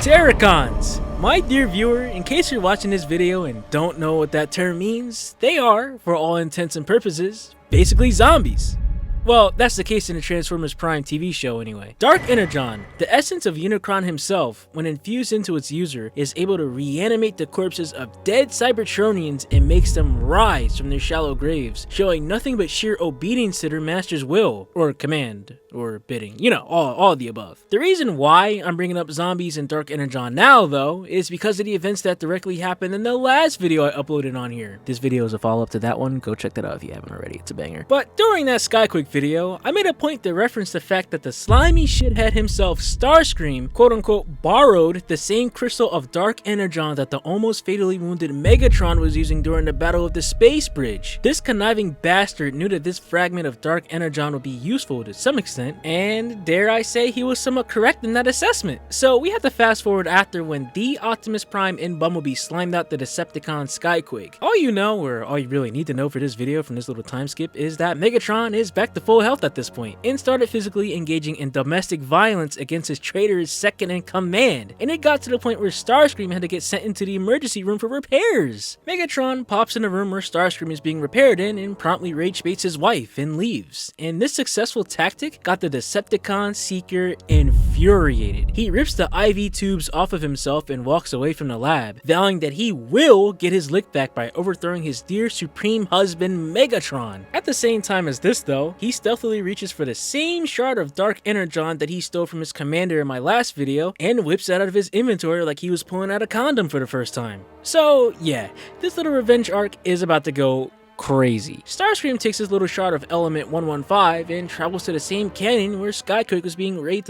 Terracons! My dear viewer, in case you're watching this video and don't know what that term means, they are, for all intents and purposes, basically zombies. Well, that's the case in the Transformers Prime TV show anyway. Dark Energon, the essence of Unicron himself, when infused into its user, is able to reanimate the corpses of dead Cybertronians and makes them rise from their shallow graves, showing nothing but sheer obedience to their master's will, or command, or bidding, you know, all of the above. The reason why I'm bringing up zombies and Dark Energon now, though, is because of the events that directly happened in the last video I uploaded on here. This video is a follow-up to that one, go check that out if you haven't already, it's a banger. But during that Skyquake video, I made a point to reference the fact that the slimy shithead himself, Starscream, quote-unquote borrowed the same crystal of Dark Energon that the almost fatally wounded Megatron was using during the Battle of the Space Bridge. This conniving bastard knew that this fragment of Dark Energon would be useful to some extent, and dare I say he was somewhat correct in that assessment. So we have to fast forward after when the Optimus Prime and Bumblebee slimed out the Decepticon Skyquake. All you know, or all you really need to know for this video from this little time skip, is that Megatron is back to full health at this point and started physically engaging in domestic violence against his traitor's second in command, and it got to the point where Starscream had to get sent into the emergency room for repairs. Megatron pops in the room where Starscream is being repaired in and promptly rage baits his wife and leaves, and this successful tactic got the Decepticon Seeker infuriated. He rips the IV tubes off of himself and walks away from the lab, vowing that he will get his lick back by overthrowing his dear supreme husband Megatron. At the same time as this though, he stealthily reaches for the same shard of Dark Energon that he stole from his commander in my last video and whips it out of his inventory like he was pulling out a condom for the first time. So yeah, this little revenge arc is about to go crazy. Starscream takes his little shard of element 115 and travels to the same canyon where Skyquake was being laid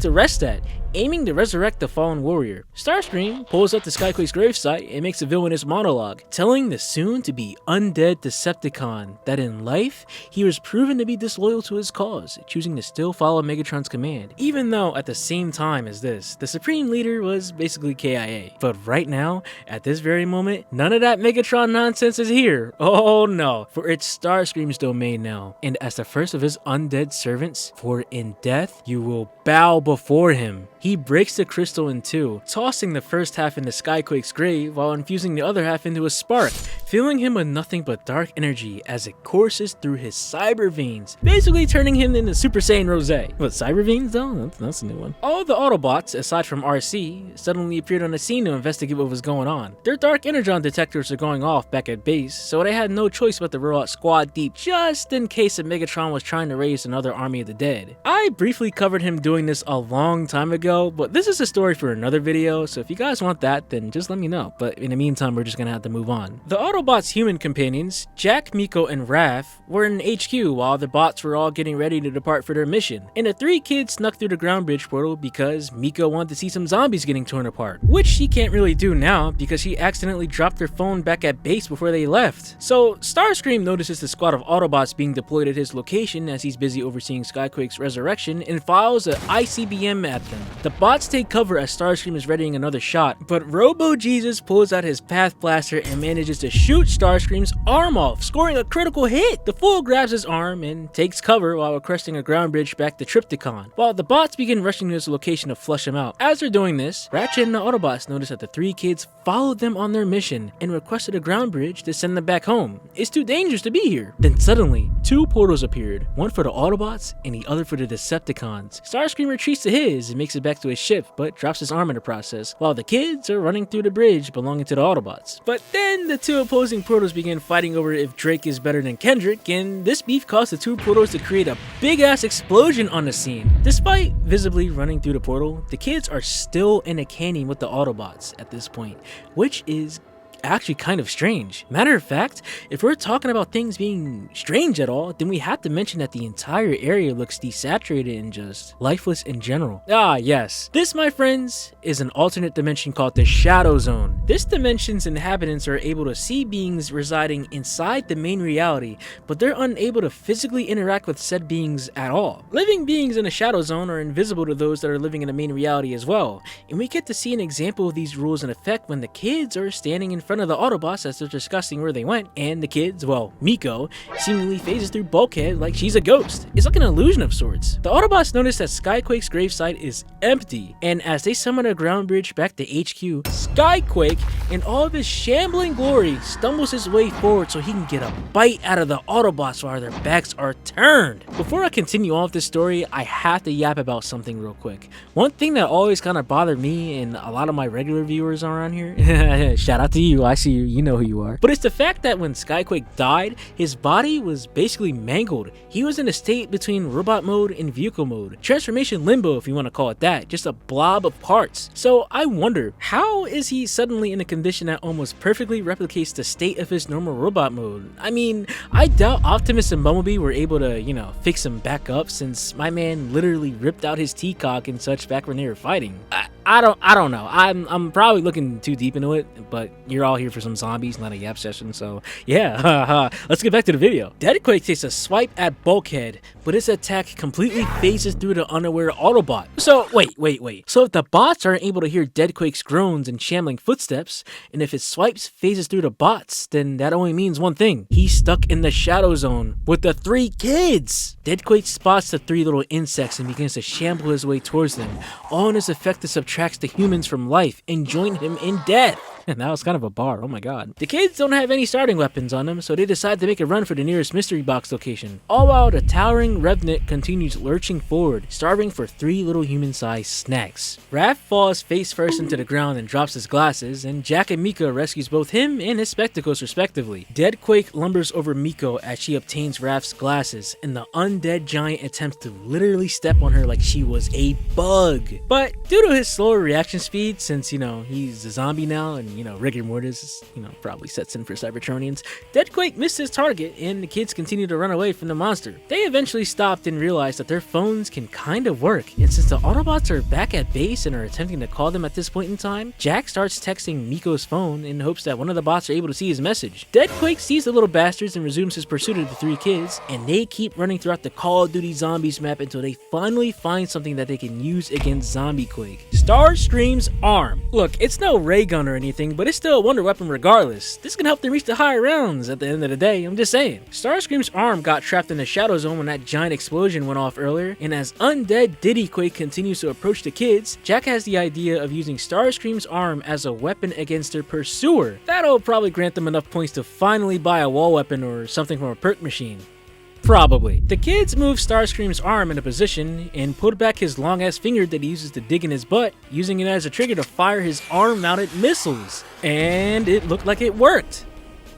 to rest at, aiming to resurrect the fallen warrior. Starscream pulls up to Skyquake's gravesite and makes a villainous monologue, telling the soon-to-be undead Decepticon that in life, he was proven to be disloyal to his cause, choosing to still follow Megatron's command, even though at the same time as this, the Supreme Leader was basically KIA. But right now, at this very moment, none of that Megatron nonsense is here. Oh no, for it's Starscream's domain now, and as the first of his undead servants, for in death, you will bow before him. He breaks the crystal in two, tossing the first half into Skyquake's grave while infusing the other half into a spark, filling him with nothing but dark energy as it courses through his cyber veins, basically turning him into Super Saiyan Rose. What, cyber veins though? That's a new one. All the Autobots, aside from RC, suddenly appeared on the scene to investigate what was going on. Their Dark Energon detectors are going off back at base, so they had no choice but to roll out Squad Deep just in case a Megatron was trying to raise another army of the dead. I briefly covered him doing this a long time ago, but this is a story for another video, so if you guys want that, then just let me know. But in the meantime, we're just gonna have to move on. The Autobots' human companions, Jack, Miko, and Raph, were in HQ while the bots were all getting ready to depart for their mission, and the three kids snuck through the ground bridge portal because Miko wanted to see some zombies getting torn apart, which she can't really do now because she accidentally dropped her phone back at base before they left. So Starscream notices the squad of Autobots being deployed at his location as he's busy overseeing Skyquake's resurrection and files an ICBM at them. The bots take cover as Starscream is readying another shot, but Robo Jesus pulls out his Path Blaster and manages to shoot Starscream's arm off, scoring a critical hit. The fool grabs his arm and takes cover while requesting a ground bridge back to Trypticon, while the bots begin rushing to his location to flush him out. As they're doing this, Ratchet and the Autobots notice that the three kids followed them on their mission and requested a ground bridge to send them back home. It's too dangerous to be here. Then suddenly, two portals appeared, one for the Autobots and the other for the Decepticons. Starscream retreats to his and makes it back to his ship, but drops his arm in the process, while the kids are running through the bridge belonging to the Autobots. But then the two opposing portals begin fighting over if Drake is better than Kendrick, and this beef caused the two portals to create a big ass explosion on the scene. Despite visibly running through the portal, the kids are still in a canyon with the Autobots at this point, which is actually kind of strange. Matter of fact, if we're talking about things being strange at all, then we have to mention that the entire area looks desaturated and just lifeless in general. Ah yes, this my friends is an alternate dimension called the Shadow Zone. This dimension's inhabitants are able to see beings residing inside the main reality, but they're unable to physically interact with said beings at all. Living beings in the Shadow Zone are invisible to those that are living in the main reality as well, and we get to see an example of these rules in effect when the kids are standing in front of the Autobots as they're discussing where they went, and the kids, well, Miko, seemingly phases through Bulkhead like she's a ghost. It's like an illusion of sorts. The Autobots notice that Skyquake's gravesite is empty, and as they summon a ground bridge back to HQ, Skyquake, in all of his shambling glory, stumbles his way forward so he can get a bite out of the Autobots while their backs are turned. Before I continue on with this story, I have to yap about something real quick. One thing that always kind of bothered me and a lot of my regular viewers around here, shout out to you, I see you, you know who you are, but it's the fact that when Skyquake died, his body was basically mangled. He was in a state between robot mode and vehicle mode. Transformation limbo, if you want to call it that, just a blob of parts. So I wonder, how is he suddenly in a condition that almost perfectly replicates the state of his normal robot mode? I mean, I doubt Optimus and Bumblebee were able to, you know, fix him back up, since my man literally ripped out his T-cock and such back when they were fighting. I don't know. I'm probably looking too deep into it, but you're all here for some zombies, not a yap session, so yeah. Let's get back to the video. Deadquake takes a swipe at Bulkhead, but its attack completely phases through the unaware Autobot. So wait. So if the bots aren't able to hear Deadquake's groans and shambling footsteps, and if his swipes phases through the bots, then that only means one thing. He's stuck in the Shadow Zone with the 3 kids! Deadquake spots the 3 little insects and begins to shamble his way towards them, all in his effect to subtracts the humans from life and join him in death. And that was kind of a bar, oh my god. The kids don't have any starting weapons on them, so they decide to make a run for the nearest mystery box location. All while the towering Revenant continues lurching forward, starving for 3 little human-sized snacks. Raph falls face first into the ground and drops his glasses, and Jack and Mika rescues both him and his spectacles respectively. Deadquake lumbers over Miko as she obtains Raph's glasses, and the undead giant attempts to literally step on her like she was a bug. But due to his slower reaction speed, since, you know, he's a zombie now and, you know, rigor mortis, you know, probably sets in for Cybertronians, Deadquake missed his target and the kids continue to run away from the monster. They eventually stopped and realized that their phones can kind of work, and since the Autobots are back at base and are attempting to call them at this point in time, Jack starts texting Miko's phone in hopes that one of the bots are able to see his message. Deadquake sees the little bastards and resumes his pursuit of the 3 kids, and they keep running throughout the Call of Duty Zombies map until they finally find something that they can use against Zombiequake. Starscream's arm. Look, it's no ray gun or anything, but it's still a wonder weapon regardless. This can help them reach the higher rounds at the end of the day, I'm just saying. Starscream's arm got trapped in the Shadow Zone when that giant explosion went off earlier, and as undead Diddyquake continues to approach the kids, Jack has the idea of using Starscream's arm as a weapon against their pursuer. That'll probably grant them enough points to finally buy a wall weapon or something from a perk machine. Probably. The kids move Starscream's arm into position and put back his long-ass finger that he uses to dig in his butt, using it as a trigger to fire his arm-mounted missiles. And it looked like it worked.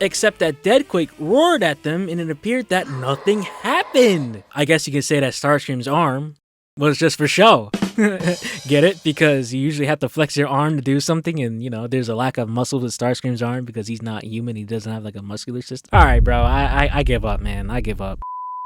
Except that Deadquake roared at them and it appeared that nothing happened. I guess you could say that Starscream's arm was just for show. Get it? Because you usually have to flex your arm to do something, and, you know, there's a lack of muscle with Starscream's arm because he's not human. He doesn't have like a muscular system. Alright, bro. I give up, man. I give up.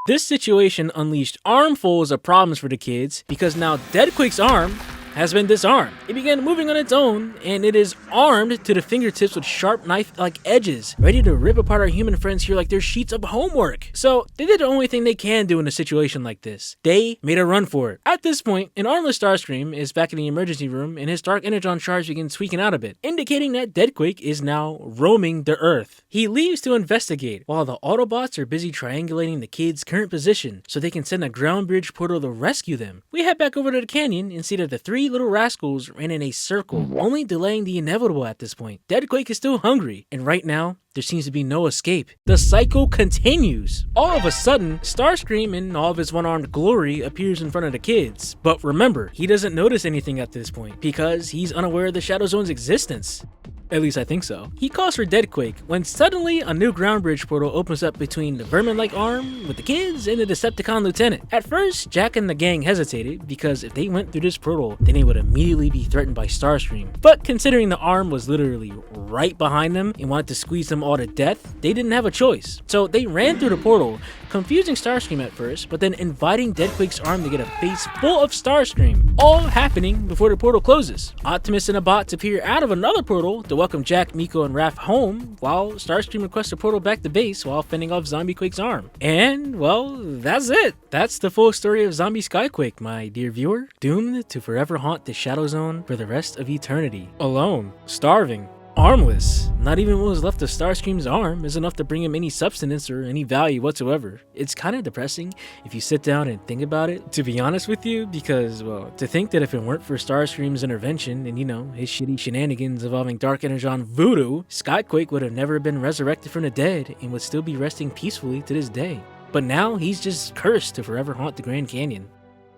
This situation unleashed armfuls of problems for the kids because now Deadquake's arm has been disarmed. It began moving on its own, and it is armed to the fingertips with sharp knife-like edges, ready to rip apart our human friends here like they're sheets of homework. So they did the only thing they can do in a situation like this. They made a run for it. At this point, an armless Starscream is back in the emergency room, and his Dark Energon charge begins tweaking out a bit, indicating that Deadquake is now roaming the Earth. He leaves to investigate, while the Autobots are busy triangulating the kids' current position so they can send a ground bridge portal to rescue them. We head back over to the canyon and see that the 3 little rascals ran in a circle, only delaying the inevitable at this point. Deadquake is still hungry, and right now, there seems to be no escape. The cycle continues. All of a sudden, Starscream in all of his one-armed glory appears in front of the kids. But remember, he doesn't notice anything at this point, because he's unaware of the Shadow Zone's existence. At least I think so. He calls for Deadquake when suddenly a new ground bridge portal opens up between the vermin-like arm with the kids and the Decepticon lieutenant. At first, Jack and the gang hesitated because if they went through this portal, then they would immediately be threatened by Starscream. But considering the arm was literally right behind them and wanted to squeeze them all to death, they didn't have a choice. So they ran through the portal, confusing Starscream at first, but then inviting Deadquake's arm to get a face full of Starscream, all happening before the portal closes. Optimus and the bots appear out of another portal to welcome Jack, Miko, and Raph home, while Starscream requests a portal back to base while fending off Zombiequake's arm. And, well, that's it. That's the full story of Zombie Skyquake, my dear viewer, doomed to forever haunt the Shadow Zone for the rest of eternity. Alone, starving, armless. Not even what was left of Starscream's arm is enough to bring him any substance or any value whatsoever. It's kind of depressing if you sit down and think about it, to be honest with you, because, well, to think that if it weren't for Starscream's intervention and, you know, his shitty shenanigans involving Dark Energon voodoo, Skyquake would have never been resurrected from the dead and would still be resting peacefully to this day. But now he's just cursed to forever haunt the Grand Canyon.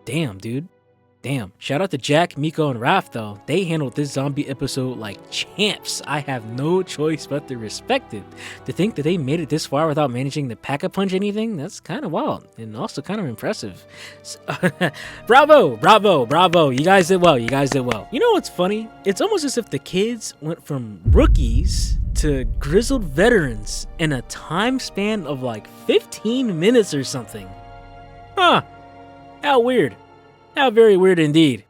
Damn, dude. Damn. Shout out to Jack, Miko, and Raph though. They handled this zombie episode like champs. I have no choice but to respect it. To think that they made it this far without managing to pack-a-punch anything, that's kind of wild and also kind of impressive. Bravo, bravo, bravo. You guys did well. You guys did well. You know what's funny? It's almost as if the kids went from rookies to grizzled veterans in a time span of like 15 minutes or something. Huh. How weird. How very weird indeed.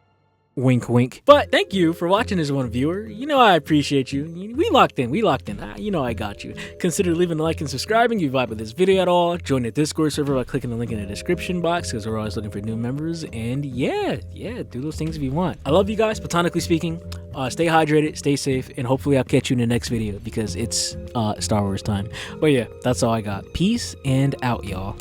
Wink, wink. But thank you for watching this one, viewer. You know I appreciate you. We locked in. You know I got you. Consider leaving a like and subscribing if you vibe with this video at all. Join the Discord server by clicking the link in the description box because we're always looking for new members. And yeah, do those things if you want. I love you guys, platonically speaking. Stay hydrated, stay safe, and hopefully I'll catch you in the next video because it's Star Wars time. But yeah, that's all I got. Peace and out, y'all.